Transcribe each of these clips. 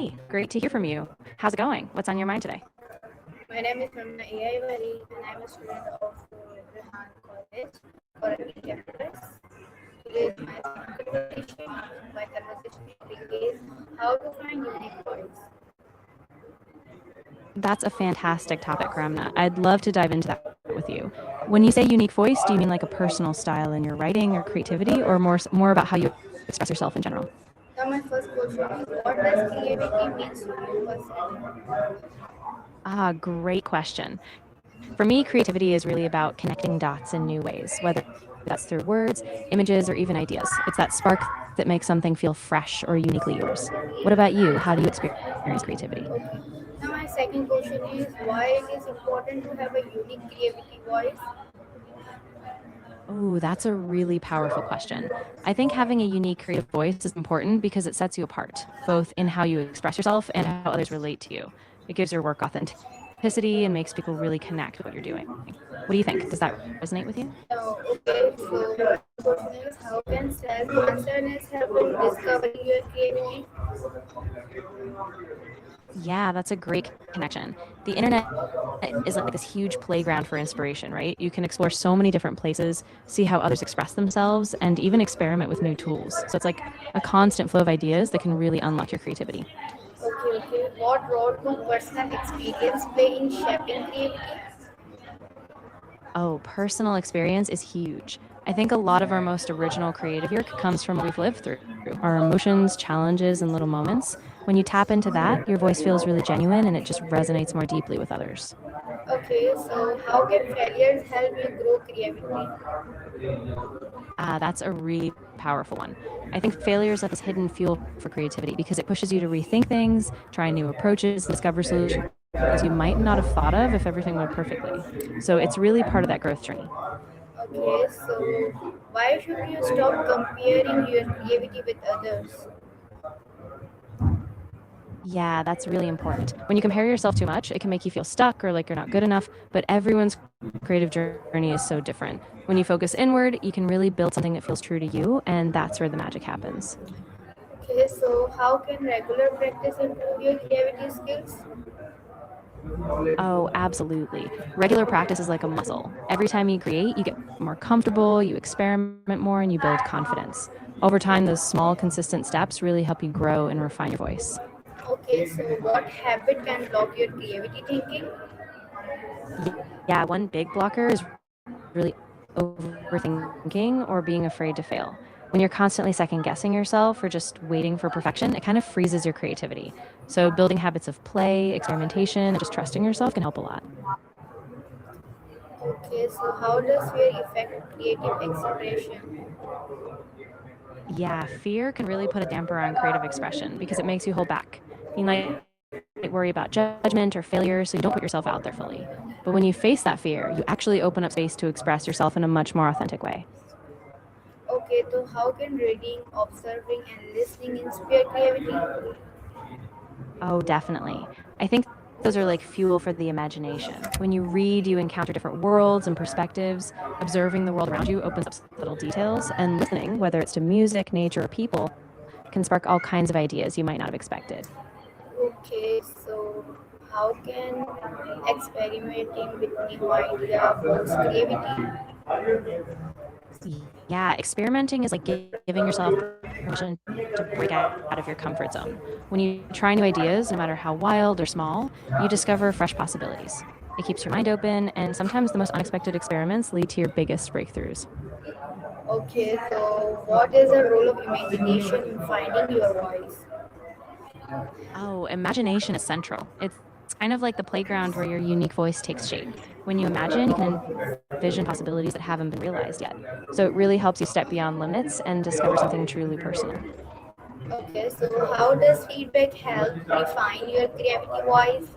Hey, great to hear from you. How's it going? What's on your mind today? My name is Maimoona AIwali and I'm a student of Rehan College, Korangi Campus. Today is my second conversation. My conversation topic is how to find unique voice. That's a fantastic topic, Ramna. I'd love to dive into that with you. When you say unique voice, do you mean like a personal style in your writing or creativity, or more about how you express yourself in general? Now my first question is what does creativity means to you personally? Great question. For me, creativity is really about connecting dots in new ways, whether that's through words, images, or even ideas. It's that spark that makes something feel fresh or uniquely yours. What about you? How do you experience creativity? Okay. Now my second question is why it is important to have a unique creativity voice. Oh, that's a really powerful question. I think having a unique creative voice is important because it sets you apart, both in how you express yourself and how others relate to you. It gives your work authenticity and makes people really connect with what you're doing. What do you think? Does that resonate with you? Okay, so my question is how can self-awareness help in discovering your creativity? Yeah, that's a great connection. The internet is like this huge playground for inspiration, right? You can explore so many different places, see how others express themselves, and even experiment with new tools. So it's like a constant flow of ideas that can really unlock your creativity. Okay. What role do personal experience play in shaping creativity? Oh, personal experience is huge. I think a lot of our most original creative work comes from what we've lived through, our emotions, challenges, and little moments. When you tap into that, your voice feels really genuine and it just resonates more deeply with others. Okay, so how can failures help you grow creativity? That's a really powerful one. I think failure is like this hidden fuel for creativity because it pushes you to rethink things, try new approaches, discover solutions you might not have thought of if everything went perfectly. So it's really part of that growth journey. Okay, so why should you stop comparing your creativity with others? Yeah, that's really important. When you compare yourself too much, it can make you feel stuck or like you're not good enough, but everyone's creative journey is so different. When you focus inward, you can really build something that feels true to you, and that's where the magic happens. Okay, so how can regular practice improve your creativity skills? Oh, absolutely. Regular practice is like a muscle. Every time you create, you get more comfortable, you experiment more, and you build confidence. Over time, those small, consistent steps really help you grow and refine your voice. Okay, so what habit can block your creativity thinking? Yeah, one big blocker is really overthinking or being afraid to fail. When you're constantly second guessing yourself or just waiting for perfection, it kind of freezes your creativity. So, building habits of play, experimentation, and just trusting yourself can help a lot. Okay, so how does fear affect creative expression? Yeah, fear can really put a damper on creative expression because it makes you hold back. You might worry about judgment or failure, so you don't put yourself out there fully. But when you face that fear, you actually open up space to express yourself in a much more authentic way. Okay, so how can reading, observing, and listening inspire creativity? Oh, definitely. I think those are like fuel for the imagination. When you read, you encounter different worlds and perspectives. Observing the world around you opens up little details, and listening, whether it's to music, nature, or people, can spark all kinds of ideas you might not have expected. Okay, so how can experimenting with new idea boost creativity? Yeah, experimenting is like giving yourself permission to break out of your comfort zone. When you try new ideas, no matter how wild or small, you discover fresh possibilities. It keeps your mind open, and sometimes the most unexpected experiments lead to your biggest breakthroughs. Okay, so what is the role of imagination in finding your voice? Oh, imagination is central. It's kind of like the playground where your unique voice takes shape. When you imagine, you can envision possibilities that haven't been realized yet. So it really helps you step beyond limits and discover something truly personal. Okay, so how does feedback help refine your creativity voice?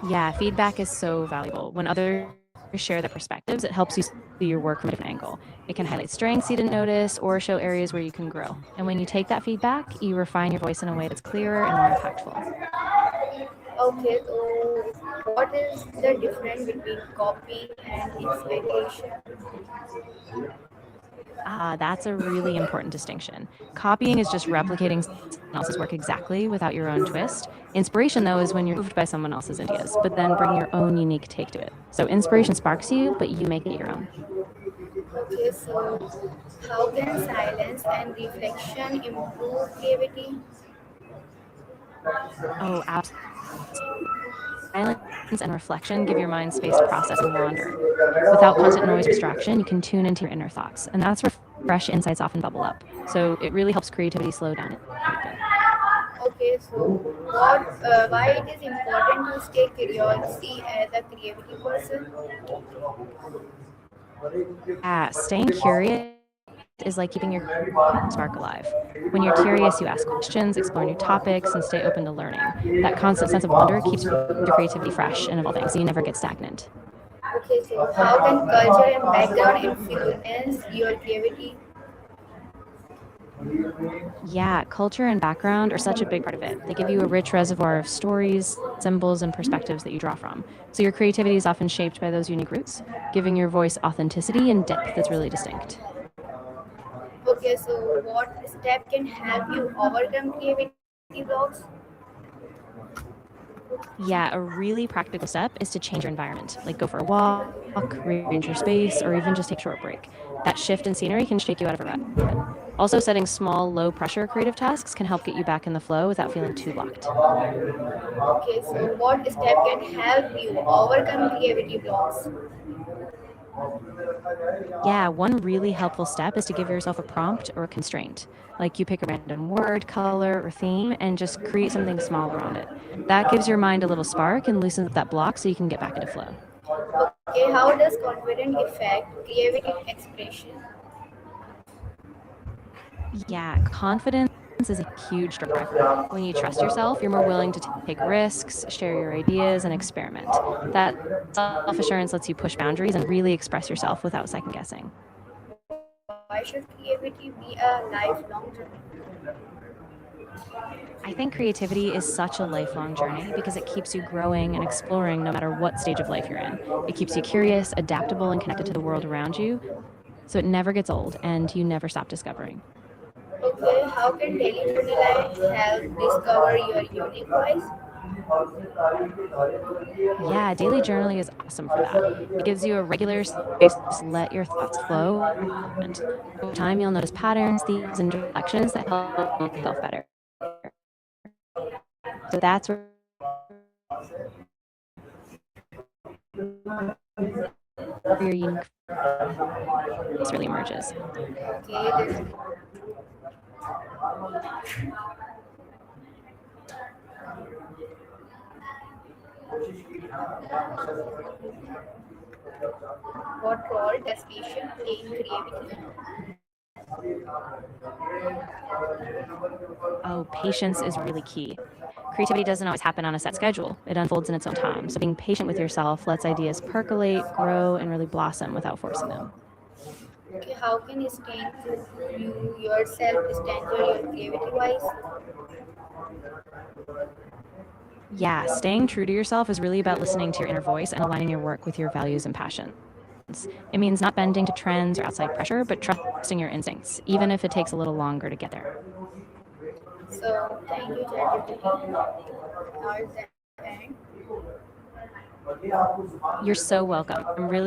Yeah, feedback is so valuable. When others share their perspectives, it helps you see your work from a different angle. It can highlight strengths you didn't notice or show areas where you can grow. And when you take that feedback, you refine your voice in a way that's clearer and more impactful. Okay, so what is the difference between copying and inspiration? That's a really important distinction. Copying is just replicating someone else's work exactly without your own twist. Inspiration, though, is when you're moved by someone else's ideas, but then bring your own unique take to it. So inspiration sparks you, but you make it your own. Okay, so how can silence and reflection improve creativity? Oh, absolutely. Silence and reflection give your mind space to process and wander. Without constant noise or distraction, you can tune into your inner thoughts, and that's where fresh insights often bubble up. So it really helps creativity slow down and deepen. Okay, so why it is important to stay curiosity as a creativity person? Yeah, staying curious is like keeping your spark alive. When you're curious, you ask questions, explore new topics, and stay open to learning. That constant sense of wonder keeps your creativity fresh and evolving, so you never get stagnant. Okay, so how can culture and background influence your creativity? Yeah, culture and background are such a big part of it. They give you a rich reservoir of stories, symbols, and perspectives that you draw from. So your creativity is often shaped by those unique roots, giving your voice authenticity and depth that's really distinct. Okay, so what step can help you overcome creativity blocks? Yeah, a really practical step is to change your environment, like go for a walk, rearrange your space, or even just take a short break. That shift in scenery can shake you out of a rut. Also, setting small, low pressure creative tasks can help get you back in the flow without feeling too blocked. Okay, so what step can help you overcome creativity blocks? Yeah, one really helpful step is to give yourself a prompt or a constraint. Like you pick a random word, color, or theme and just create something small around it. That gives your mind a little spark and loosens up that block so you can get back into flow. Okay, how does confidence affect creativity expression? Yeah, confidence is a huge driver. When you trust yourself, you're more willing to take risks, share your ideas, and experiment. That self assurance lets you push boundaries and really express yourself without second guessing. Why should creativity be a lifelong journey? I think creativity is such a lifelong journey because it keeps you growing and exploring no matter what stage of life you're in. It keeps you curious, adaptable, and connected to the world around you. So it never gets old and you never stop discovering. Okay, how can daily journey life help discover your unique voice? Yeah, daily journaling is awesome for that. It gives you a regular space to just let your thoughts flow. And over time, you'll notice patterns, themes, and directions that help make yourself better. So that's where your unique voice really emerges. Okay, this what role does patience play in creativity? Oh, patience is really key. Creativity doesn't always happen on a set schedule. It unfolds in its own time. So being patient with yourself lets ideas percolate, grow, and really blossom without forcing them. Okay, how can you staying true to you yourself strengthen your creativity voice? Yeah, staying true to yourself is really about listening to your inner voice and aligning your work with your values and passions. It means not bending to trends or outside pressure, but trusting your instincts, even if it takes a little longer to get there. So thank you, ChatGPT. Now it's the end. You're so welcome. I'm really